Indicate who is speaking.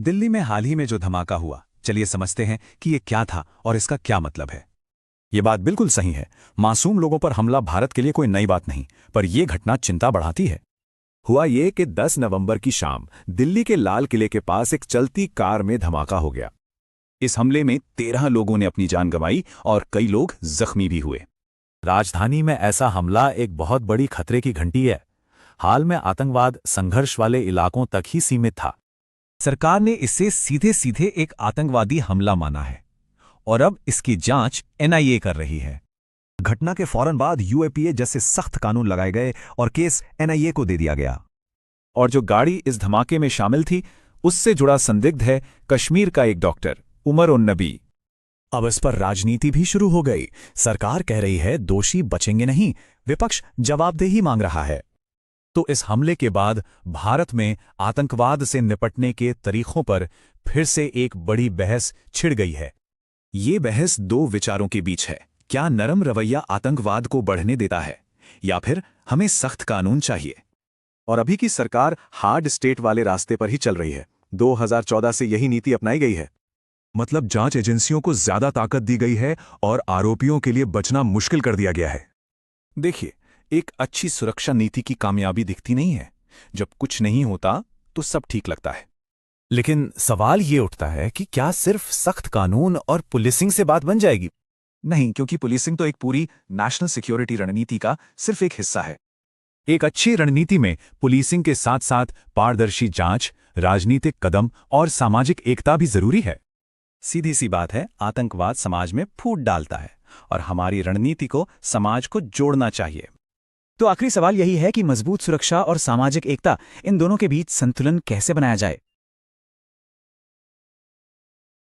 Speaker 1: दिल्ली में हाल ही में जो धमाका हुआ, चलिए समझते हैं कि ये क्या था और इसका क्या मतलब है।
Speaker 2: ये बात बिल्कुल सही है। मासूम लोगों पर हमला भारत के लिए कोई नई बात नहीं, पर यह घटना चिंता बढ़ाती है।
Speaker 3: हुआ ये कि 10 नवंबर की शाम दिल्ली के लाल किले के पास एक चलती कार में धमाका हो गया।
Speaker 1: इस हमले में 13 लोगों ने अपनी जान गंवाई और कई लोग जख्मी भी हुए।
Speaker 2: राजधानी में ऐसा हमला एक बहुत बड़ी खतरे की घंटी है। हाल में आतंकवाद संघर्ष वाले इलाकों तक ही सीमित था।
Speaker 1: सरकार ने इसे सीधे सीधे एक आतंकवादी हमला माना है और अब इसकी जांच एनआईए कर रही है।
Speaker 4: घटना के फौरन बाद यूएपीए जैसे सख्त कानून लगाए गए और केस एनआईए को दे दिया गया।
Speaker 3: और जो गाड़ी इस धमाके में शामिल थी, उससे जुड़ा संदिग्ध है कश्मीर का एक डॉक्टर उमर उन नबी।
Speaker 2: अब इस पर राजनीति भी शुरू हो गई। सरकार कह रही है दोषी बचेंगे नहीं, विपक्ष जवाबदेही मांग रहा है। तो इस हमले के बाद भारत में आतंकवाद से निपटने के तरीकों पर फिर से एक बड़ी बहस छिड़ गई है।
Speaker 1: ये बहस दो विचारों के बीच है। क्या नरम रवैया आतंकवाद को बढ़ने देता है या फिर हमें सख्त कानून चाहिए?
Speaker 3: और अभी की सरकार हार्ड स्टेट वाले रास्ते पर ही चल रही है। 2014 से यही नीति अपनाई गई है।
Speaker 4: मतलब जांच एजेंसियों को ज्यादा ताकत दी गई है और आरोपियों के लिए बचना मुश्किल कर दिया गया है।
Speaker 1: देखिए, एक अच्छी सुरक्षा नीति की कामयाबी दिखती नहीं है। जब कुछ नहीं होता तो सब ठीक लगता है।
Speaker 2: लेकिन सवाल ये उठता है कि क्या सिर्फ सख्त कानून और पुलिसिंग से बात बन जाएगी?
Speaker 1: नहीं, क्योंकि पुलिसिंग तो एक पूरी नेशनल सिक्योरिटी रणनीति का सिर्फ एक हिस्सा है। एक अच्छी रणनीति में पुलिसिंग के साथ साथ पारदर्शी जांच, राजनीतिक कदम और सामाजिक एकता भी जरूरी है। सीधी सी बात है, आतंकवाद समाज में फूट डालता है और हमारी रणनीति को समाज को जोड़ना चाहिए।
Speaker 5: तो आखिरी सवाल यही है कि मजबूत सुरक्षा और सामाजिक एकता, इन दोनों के बीच संतुलन कैसे बनाया जाए?